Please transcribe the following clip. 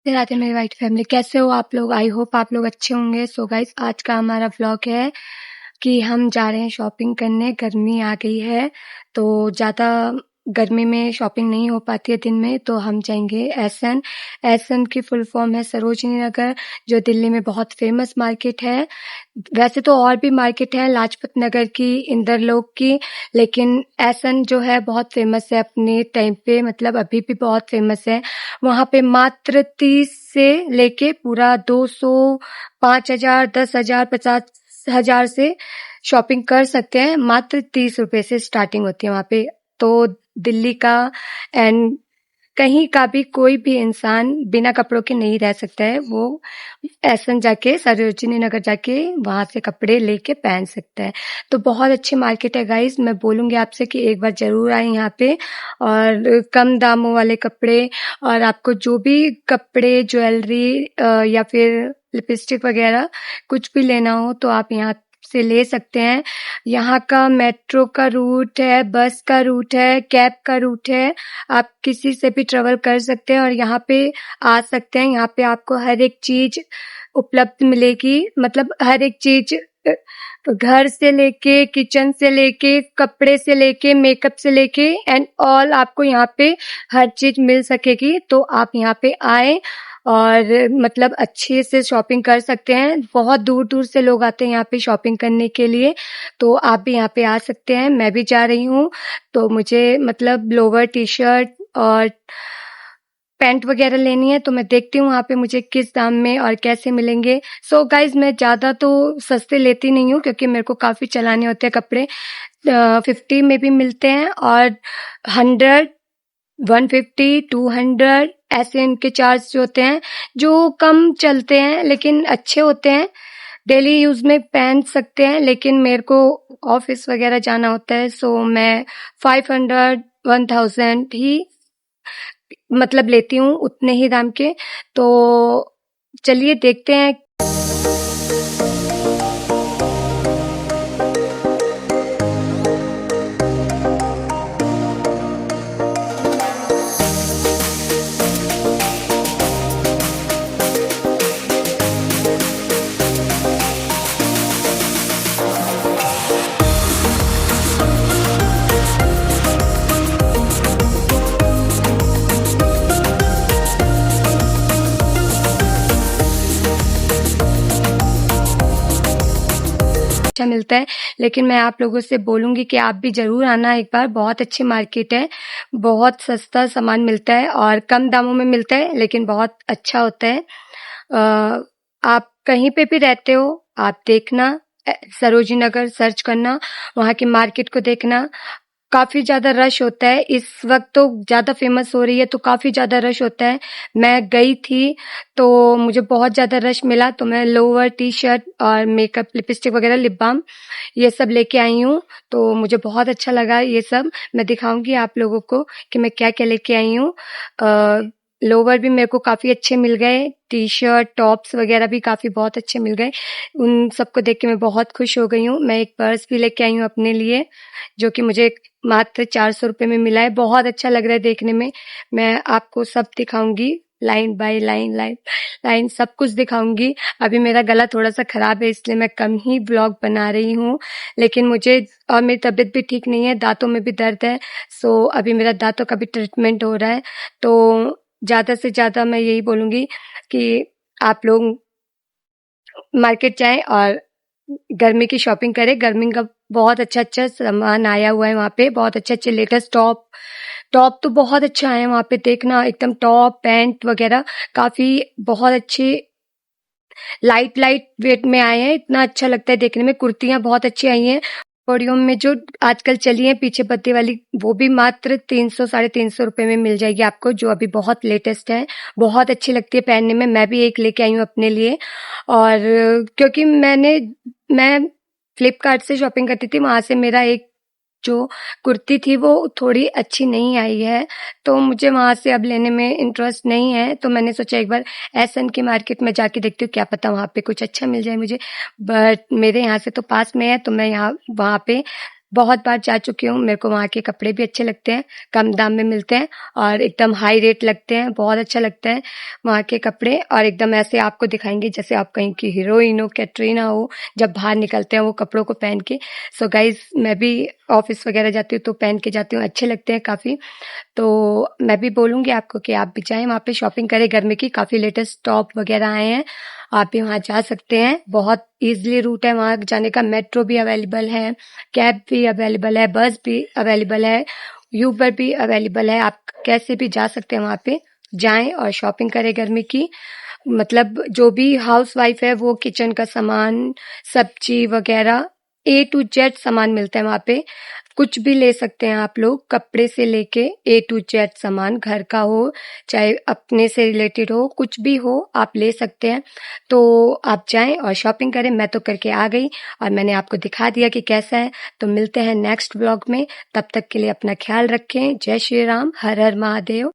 राधे मेरी white family, कैसे हो आप लोग? आई होप आप लोग अच्छे होंगे। सो गाइस, आज का हमारा व्लॉग है कि हम जा रहे हैं शॉपिंग करने। गर्मी आ गई है तो ज़्यादा गर्मी में शॉपिंग नहीं हो पाती है दिन में, तो हम जाएंगे एसएन। एसएन की फुल फॉर्म है सरोजनी नगर, जो दिल्ली में बहुत फेमस मार्केट है। वैसे तो और भी मार्केट है, लाजपत नगर की, इंदरलोक की, लेकिन एसएन जो है बहुत फेमस है अपने टाइम पे, मतलब अभी भी बहुत फेमस है। वहाँ पे मात्र 30 से लेके पूरा 200, 5,000, 10,000, 50,000 से शॉपिंग कर सकते हैं। मात्र 30 रुपए से स्टार्टिंग होती है वहाँ पे। तो दिल्ली का एंड कहीं का भी कोई भी इंसान बिना कपड़ों के नहीं रह सकता है। वो एसन जाके, सरोजिनी नगर जाके वहां से कपड़े लेके पहन सकता है। तो बहुत अच्छी मार्केट है गाइस। मैं बोलूंगी आपसे कि एक बार जरूर आए यहाँ पे, और कम दामों वाले कपड़े, और आपको जो भी कपड़े, ज्वेलरी या फिर लिपस्टिक वगैरह कुछ भी लेना हो तो आप यहाँ से ले सकते हैं। यहाँ का मेट्रो का रूट है, बस का रूट है, कैब का रूट है। आप किसी से भी ट्रेवल कर सकते हैं और यहाँ पे आ सकते हैं। यहाँ पे आपको हर एक चीज उपलब्ध मिलेगी, मतलब हर एक चीज, घर से लेके, किचन से लेके, कपड़े से लेके, मेकअप से लेके एंड ऑल, आपको यहाँ पे हर चीज मिल सकेगी। तो आप यहाँ पे आए और मतलब अच्छे से शॉपिंग कर सकते हैं। बहुत दूर दूर से लोग आते हैं यहाँ पे शॉपिंग करने के लिए, तो आप भी यहाँ पे आ सकते हैं। मैं भी जा रही हूँ, तो मुझे मतलब लोवर, टी शर्ट और पैंट वगैरह लेनी है, तो मैं देखती हूँ वहाँ पे मुझे किस दाम में और कैसे मिलेंगे। सो गाइज, मैं ज़्यादा तो सस्ते लेती नहीं हूँ क्योंकि मेरे को काफ़ी चलाने होते हैं कपड़े। 50 में भी मिलते हैं और 100, 150, 200 ऐसे इनके चार्ज होते हैं, जो कम चलते हैं लेकिन अच्छे होते हैं, डेली यूज में पहन सकते हैं। लेकिन मेरे को ऑफिस वगैरह जाना होता है, सो मैं 500, 1000 ही मतलब लेती हूँ, उतने ही दाम के। तो चलिए देखते हैं। अच्छा मिलता है, लेकिन मैं आप लोगों से बोलूंगी कि आप भी जरूर आना एक बार। बहुत अच्छी मार्केट है, बहुत सस्ता सामान मिलता है और कम दामों में मिलता है, लेकिन बहुत अच्छा होता है। आप कहीं पे भी रहते हो, आप देखना, सरोजिनी नगर सर्च करना, वहाँ की मार्केट को देखना। काफी ज्यादा रश होता है इस वक्त, तो ज्यादा फेमस हो रही है तो काफी ज्यादा रश होता है। मैं गई थी तो मुझे बहुत ज्यादा रश मिला, तो मैं लोअर, टी शर्ट और मेकअप, लिपस्टिक वगैरह, लिप बाम, ये सब लेके आई हूँ। तो मुझे बहुत अच्छा लगा। ये सब मैं दिखाऊंगी आप लोगों को कि मैं क्या क्या लेके आई हूँ। लोवर भी मेरे को काफी अच्छे मिल गए, टी शर्ट, टॉप्स वगैरह भी काफी बहुत अच्छे मिल गए। उन सबको देख के मैं बहुत खुश हो गई हूँ। मैं एक पर्स भी लेके आई हूँ अपने लिए, जो कि मुझे मात्र 400 रुपए में मिला है। बहुत अच्छा लग रहा है देखने में। मैं आपको सब दिखाऊंगी, line by line, line line सब कुछ दिखाऊंगी। अभी मेरा गला थोड़ा सा खराब है, इसलिए मैं कम ही व्लॉग बना रही हूँ, लेकिन मुझे, और मेरी तबीयत भी ठीक नहीं है, दांतों में भी दर्द है। सो अभी मेरा दांतों का भी ट्रीटमेंट हो रहा है। तो ज्यादा से ज्यादा मैं यही बोलूंगी कि आप लोग मार्केट जाएं और गर्मी की शॉपिंग करें। गर्मी का बहुत अच्छा अच्छा सामान आया हुआ है वहाँ पे, बहुत अच्छे अच्छे लेटेस्ट टॉप, टॉप तो बहुत अच्छा है वहाँ पे, देखना एकदम टॉप, पैंट वगैरह काफी बहुत अच्छे, लाइट लाइट वेट में आए हैं। इतना अच्छा लगता है देखने में। कुर्तियां बहुत अच्छी आई हैं। पॉडियम में जो आजकल चली है पीछे पत्ती वाली, वो भी मात्र 300, 350 रुपए में मिल जाएगी आपको, जो अभी बहुत लेटेस्ट है। बहुत अच्छी लगती है पहनने में। मैं भी एक लेके आई हूँ अपने लिए, और क्योंकि मैं फ्लिपकार्ट से शॉपिंग करती थी, वहां से मेरा एक जो कुर्ती थी वो थोड़ी अच्छी नहीं आई है, तो मुझे वहां से अब लेने में इंटरेस्ट नहीं है। तो मैंने सोचा एक बार एसएन की मार्केट में जाके देखती हूँ, क्या पता वहां पे कुछ अच्छा मिल जाए मुझे। बट मेरे यहाँ से तो पास में है, तो मैं यहाँ वहां पे बहुत बार जा चुकी हूँ, मेरे को वहाँ के कपड़े भी अच्छे लगते हैं, कम दाम में मिलते हैं और एकदम हाई रेट लगते हैं, बहुत अच्छा लगता है वहाँ के कपड़े और एकदम ऐसे आपको दिखाएँगे जैसे आप कहीं की हीरोइन हो, कैटरीना हो, जब बाहर निकलते हैं वो कपड़ों को पहन के। सो गाइज़ मैं भी ऑफ़िस वग़ैरह जाती हूँ तो पहन के जाती हूँ, अच्छे लगते हैं काफ़ी। तो मैं भी बोलूँगी आपको कि आप भी जाएँ वहाँ पे शॉपिंग करें गर्मी की, काफ़ी लेटेस्ट टॉप वग़ैरह आए हैं, आप भी वहाँ जा सकते हैं। बहुत ईज़िली रूट है वहाँ जाने का, मेट्रो भी अवेलेबल है, कैब भी अवेलेबल है, बस भी अवेलेबल है, यूबर भी अवेलेबल है, आप कैसे भी जा सकते हैं वहाँ पे। जाएँ और शॉपिंग करें गर्मी की। मतलब जो भी हाउसवाइफ है वो किचन का सामान, सब्जी वग़ैरह ए टू जेड सामान मिलता है वहाँ पे। कुछ भी ले सकते हैं आप लोग, कपड़े से लेके ए टू जेड सामान घर का हो, चाहे अपने से रिलेटेड हो, कुछ भी हो आप ले सकते हैं। तो आप जाएँ और शॉपिंग करें, मैं तो करके आ गई और मैंने आपको दिखा दिया कि कैसा है। तो मिलते हैं नेक्स्ट व्लॉग में, तब तक के लिए अपना ख्याल रखें। जय श्री राम, हर हर महादेव।